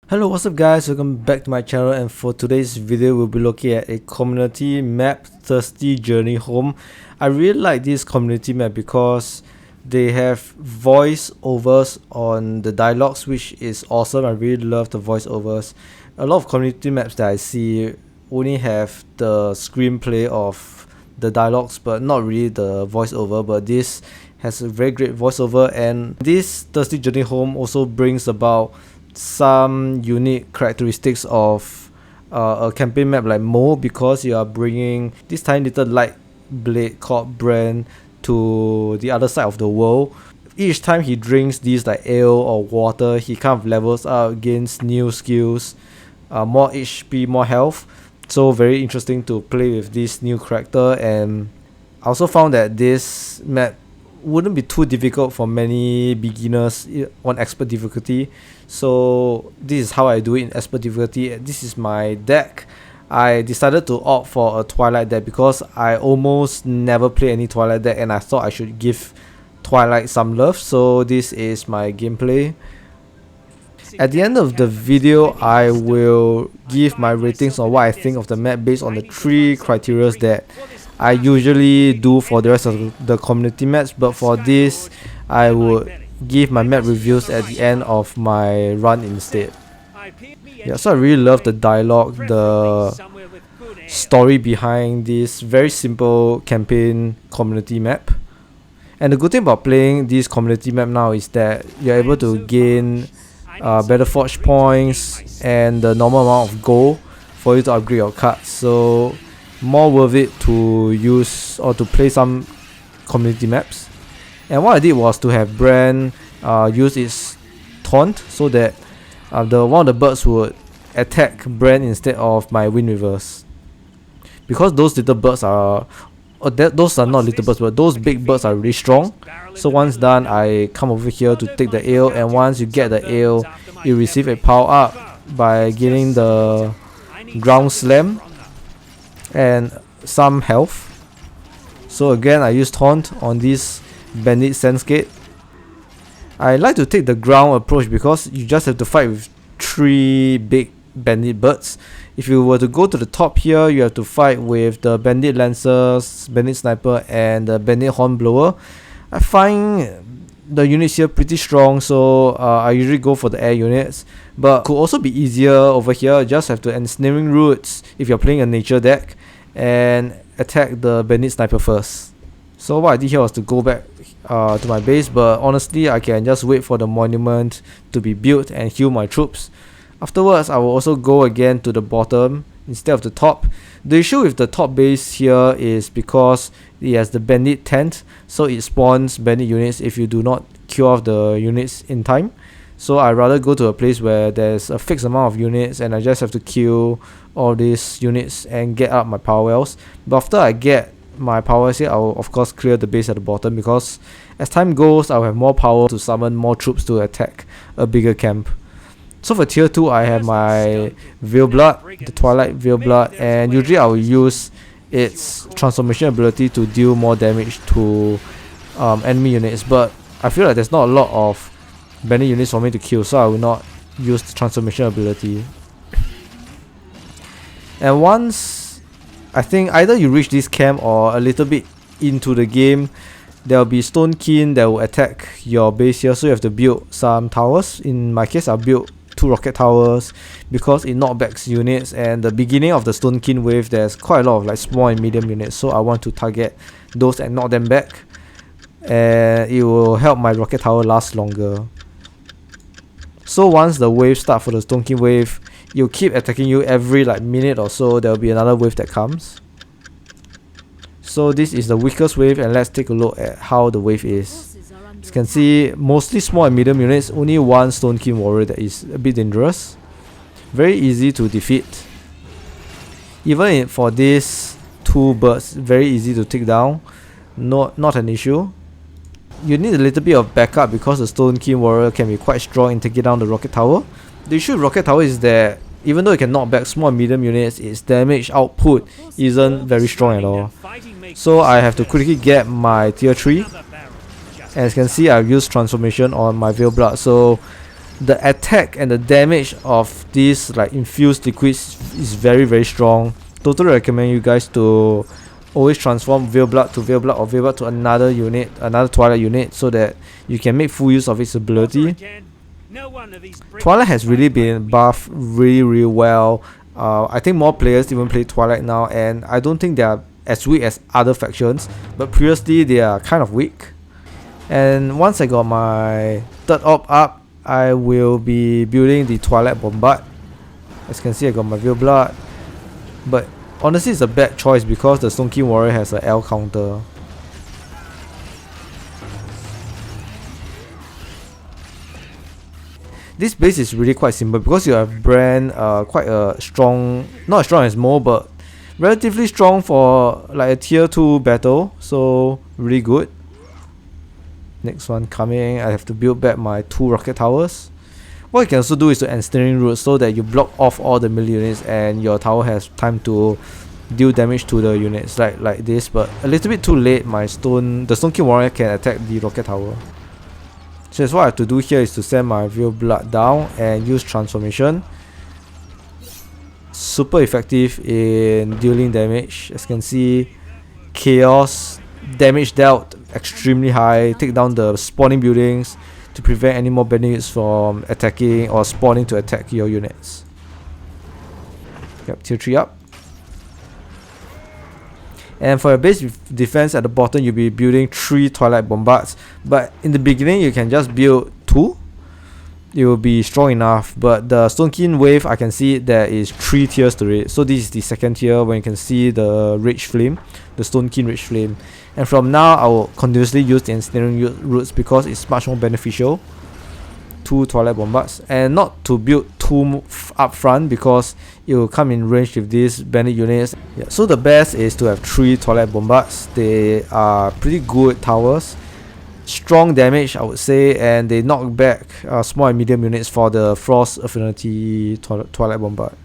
Hello, what's up guys, welcome back to my channel, and for today's video we'll be looking at a community map, Thirsty Journey Home. I really like this community map because they have voiceovers on the dialogues, which is awesome. I really love the voiceovers. A lot of community maps that I see only have the screenplay of the dialogues but not really the voiceover, but this has a very great voiceover, and this Thirsty Journey Home also brings about some unique characteristics of a campaign map like Mo, because you are bringing this tiny little light blade called Bran to the other side of the world. Each time he drinks these like ale or water, he kind of levels up, gains new skills, more HP, more health. So very interesting to play with this new character. And I also found that this map wouldn't be too difficult for many beginners on expert difficulty. So this is how I do it in expert difficulty. This is my deck. I decided to opt for a Twilight deck because I almost never play any Twilight deck, and I thought I should give Twilight some love. So this is my gameplay. At the end of the video, I will give my ratings on what I think of the map based on the 3 criteria that I usually do for the rest of the community maps, but for this I would give my map reviews at the end of my run instead. Yeah, so I really love the dialogue, the story behind this very simple campaign community map. And the good thing about playing this community map now is that you're able to gain Battleforge points and the normal amount of gold for you to upgrade your cards. So more worth it to use or to play some community maps. And what I did was to have Bran use its taunt so that one of the birds would attack Bran instead of my Wind Weavers. Because those little birds are, those are not little birds, but those big birds are really strong. So once done, I come over here to take the ale, and once you get the ale, you receive a power up by getting the ground slam and some health. So again, I use taunt on this Bandit Sandscape. I like to take the ground approach because you just have to fight with 3 big bandit birds. If you were to go to the top here, you have to fight with the Bandit Lancers, Bandit Sniper, and the Bandit Hornblower. I find the units here pretty strong, so I usually go for the air units, but could also be easier over here. Just have to ensnaring roots if you're playing a nature deck and attack the Bandit Sniper first. So what I did here was to go back to my base, but honestly I can just wait for the monument to be built and heal my troops. Afterwards, I will also go again to the bottom instead of the top. The issue with the top base here is because it has the bandit tent, so it spawns bandit units if you do not kill off the units in time. So I rather go to a place where there's a fixed amount of units and I just have to kill all these units and get up my power wells. But after I get my power wells here, I will of course clear the base at the bottom, because as time goes I will have more power to summon more troops to attack a bigger camp. So for tier 2, I have my Veil Blood, the Twilight Veil Blood, and usually I will use its transformation ability to deal more damage to enemy units, but I feel like there's not a lot of bandit units for me to kill, so I will not use the transformation ability. And once, I think either you reach this camp or a little bit into the game, there will be Stonekin that will attack your base here, so you have to build some towers. In my case, I'll build 2 rocket towers because it knockbacks units, and the beginning of the Stonekin wave there's quite a lot of like small and medium units, so I want to target those and knock them back, and it will help my rocket tower last longer. So once the wave starts for the Stonekin wave, you'll keep attacking you every like minute or so. There will be another wave that comes. So this is the weakest wave, and let's take a look at how the wave is. As you can see, mostly small and medium units, only one Stonekin warrior that is a bit dangerous. Very easy to defeat. Even for these 2 birds, very easy to take down. Not an issue. You need a little bit of backup because the Stonekin warrior can be quite strong in taking down the rocket tower. The issue with rocket tower is that even though it can knock back small and medium units, its damage output isn't very strong at all. So I have to quickly get my tier 3. As you can see, I've used transformation on my Veil Blood, so the attack and the damage of these like infused liquids is very strong. Totally recommend you guys to always transform Veil Blood to Veil Blood or Veil Blood to another unit, another Twilight unit, so that you can make full use of its ability. Twilight has really been buffed really well. I think more players even play Twilight now, and I don't think they are as weak as other factions, but previously they are kind of weak. And once I got my third op up, I will be building the Twilight Bombard. As you can see, I got my Veil Blood, but honestly it's a bad choice because the Stonekin Warrior has a L counter. This base is really quite simple because you have Brand, quite a strong, not as strong as Mo, but relatively strong for like a tier 2 battle, so really good. Next one coming, I have to build back my 2 rocket towers. What you can also do is to ensnaring root so that you block off all the melee units and your tower has time to deal damage to the units like this, but a little bit too late. The Stonekin Warrior can attack the rocket tower. So that's what I have to do here is to send my Veil Blood down and use transformation. Super effective in dealing damage. As you can see, chaos, damage dealt extremely high, take down the spawning buildings to prevent any more bandits from attacking or spawning to attack your units. Yep, tier 3 up. And for your base defense at the bottom, you'll be building 3 Twilight Bombards, but in the beginning you can just build 2. It will be strong enough, but the Stonekin wave, I can see there is 3 tiers to it. So this is the second tier when you can see the Rage Flame, the Stonekin Rage Flame. And from now I will continuously use the ensnaring roots because it's much more beneficial. 2 Twilight Bombards, and not to build 2 up front because it will come in range with these bandit units. Yeah, so the best is to have 3 Twilight Bombards. They are pretty good towers, strong damage I would say, and they knock back small and medium units for the Frost Affinity Twilight Bombard.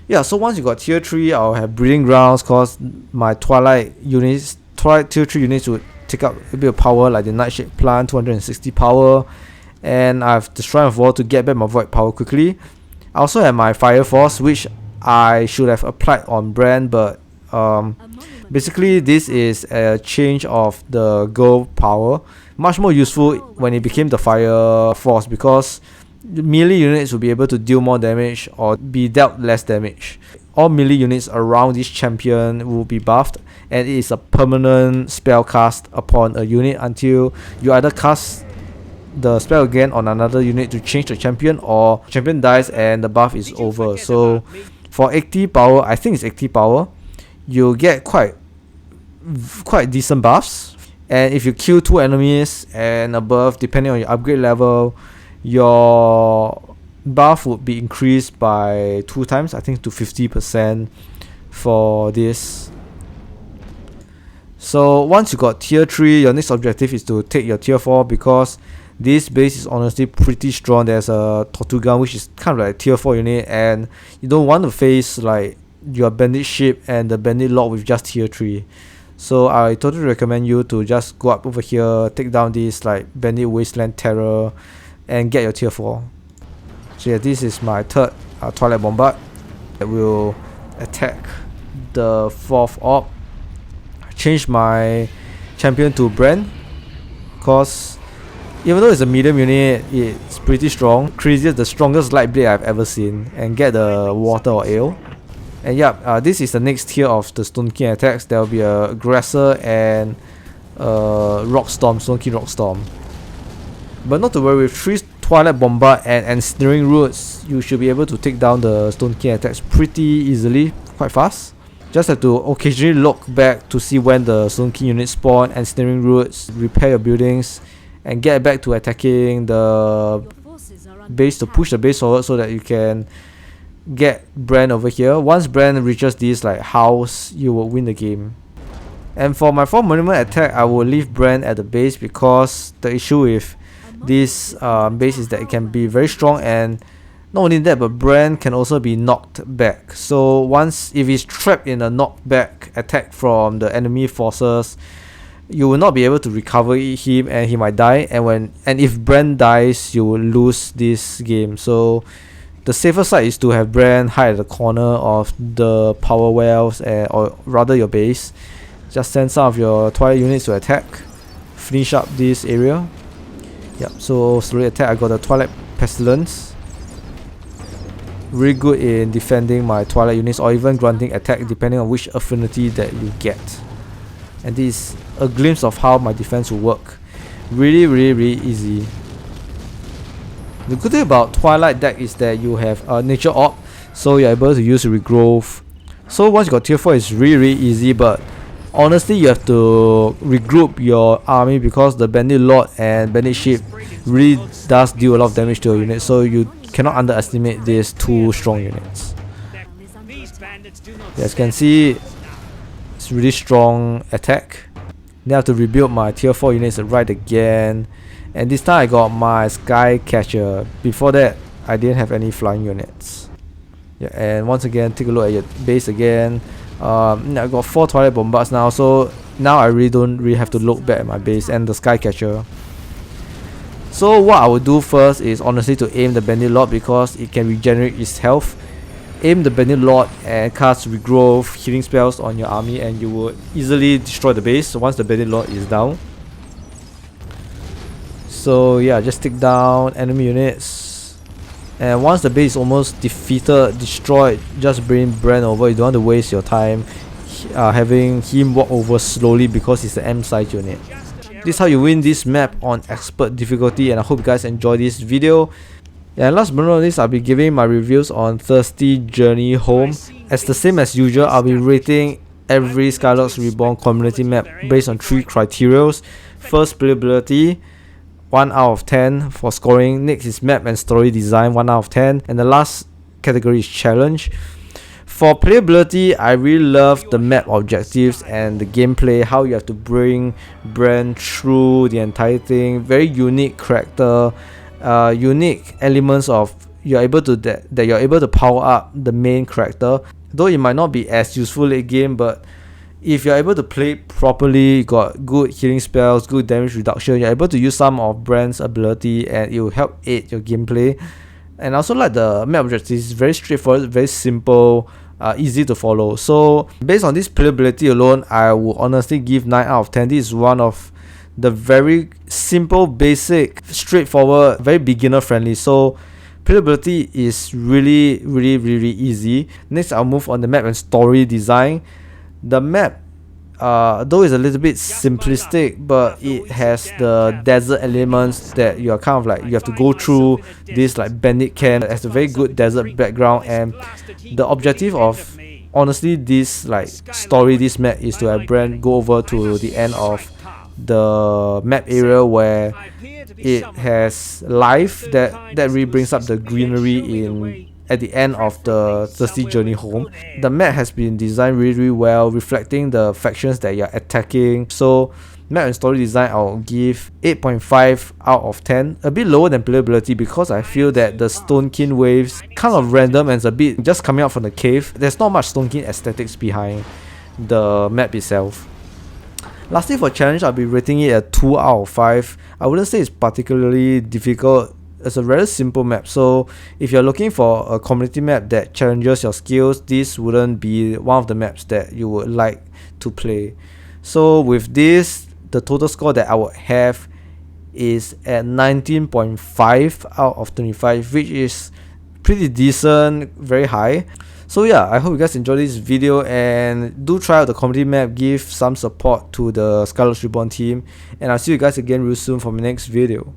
Yeah, so once you got tier 3, I'll have Breeding Grounds cause my Twilight tier 3 units would take up a bit of power, like the Nightshade Plant, 260 power, and I have the Shrine of War to get back my Void power quickly. I also have my Fire Force, which I should have applied on Brand, but basically this is a change of the gold power, much more useful when it became the Fire Force because melee units will be able to deal more damage or be dealt less damage. All melee units around this champion will be buffed, and it is a permanent spell cast upon a unit until you either cast the spell again on another unit to change the champion, or champion dies and the buff is over. So for 80 power, I think it's 80 power, you'll get quite decent buffs. And if you kill 2 enemies and above, depending on your upgrade level, your buff would be increased by 2 times, I think to 50% for this. So once you got tier 3, your next objective is to take your tier 4 because this base is honestly pretty strong. There's a Tortuga which is kind of like a tier 4 unit, and you don't want to face like your bandit ship and the bandit lord with just tier 3. So I totally recommend you to just go up over here, take down this like bandit wasteland terror and get your tier 4. So yeah, this is my third Twilight Bombard that will attack the 4th op. Change my champion to Brand because even though it's a medium unit, it's pretty strong. Craziest, the strongest light blade I've ever seen, and get the water or ale. And yeah, this is the next tier of the Stonekin attacks. There will be a Aggressor and Rock Storm, Stonekin Rock Storm. But not to worry, with 3 Twilight Bombard and ensnaring roots, you should be able to take down the Stonekin attacks pretty easily, quite fast. Just have to occasionally look back to see when the Stonekin units spawn, ensnaring roots, repair your buildings, and get back to attacking the base to push the base forward so that you can get Brand over here. Once Brand reaches this like house, you will win the game. And for my 4th monument attack, I will leave Brand at the base because the issue with this base is that it can be very strong, and not only that, but Brand can also be knocked back. So once if he's trapped in a knockback attack from the enemy forces, you will not be able to recover him, and he might die, and if Brand dies, you will lose this game. So the safer side is to have Brand hide at the corner of the power wells, or rather your base. Just send some of your Twilight units to attack, finish up this area. Yep, so slowly attack. I got the Twilight Pestilence. Really good in defending my Twilight units, or even granting attack depending on which affinity that you get. And this is a glimpse of how my defense will work. Really easy. The good thing about Twilight deck is that you have a Nature Orb, so you're able to use Regrowth. So once you got tier 4, it's really easy, but honestly you have to regroup your army because the Bandit Lord and Bandit Ship really does deal a lot of damage to your unit, so you cannot underestimate these two strong units. As you can see, it's really strong attack. Then I have to rebuild my tier 4 units right again, and this time I got my Skycatcher. Before that I didn't have any flying units. Yeah, and once again take a look at your base again. I got 4 Twilight Bombards now, so now I don't really have to look back at my base and the Skycatcher. So what I would do first is honestly to aim the Bandit Lord because it can regenerate its health. Aim the Bandit Lord and cast Regrowth healing spells on your army, and you will easily destroy the base once the Bandit Lord is down. So yeah, just take down enemy units, and once the base is almost defeated, destroyed, just bring Brand over. You don't want to waste your time having him walk over slowly because it's an M-size unit. This is how you win this map on expert difficulty, and I hope you guys enjoy this video. And last but not least, I'll be giving my reviews on Thirsty Journey Home. As the same as usual, I'll be rating every Skylords Reborn community map based on 3 criteria. First, playability, 1 out of 10 for scoring. Next is map and story design, 1 out of 10. And the last category is challenge. For playability, I really love the map objectives and the gameplay, how you have to bring Brand through the entire thing. Very unique character, unique elements of you're able to power up the main character. Though it might not be as useful late game, but if you're able to play it properly, you got good healing spells, good damage reduction, you're able to use some of Brand's ability and it will help aid your gameplay. And I also like the map objectives, very straightforward, very simple, easy to follow. So based on this playability alone, I will honestly give 9 out of 10. This is one of the very simple, basic, straightforward, very beginner friendly. So playability is really easy. Next, I'll move on the map and story design. The map, though it's a little bit simplistic, but it has the desert elements that you are kind of like, you have to go through this like bandit camp. It has a very good desert background, and the objective of honestly this like story, this map, is to have Brand go over to the end of the map area where it has life that really brings up the greenery in at the end of the Thirsty Journey Home. The map has been designed really well, reflecting the factions that you're attacking. So map and story design, I'll give 8.5 out of 10. A bit lower than playability because I feel that the Stonekin waves kind of random and it's a bit just coming out from the cave. There's not much Stonekin aesthetics behind the map itself. Lastly, for challenge, I'll be rating it at 2 out of 5. I wouldn't say it's particularly difficult. It's a very simple map, so if you're looking for a community map that challenges your skills, this wouldn't be one of the maps that you would like to play. So with this, the total score that I would have is at 19.5 out of 25, which is pretty decent, very high. So yeah, I hope you guys enjoyed this video, and do try out the community map, give some support to the Skylords Reborn team, and I'll see you guys again real soon for my next video.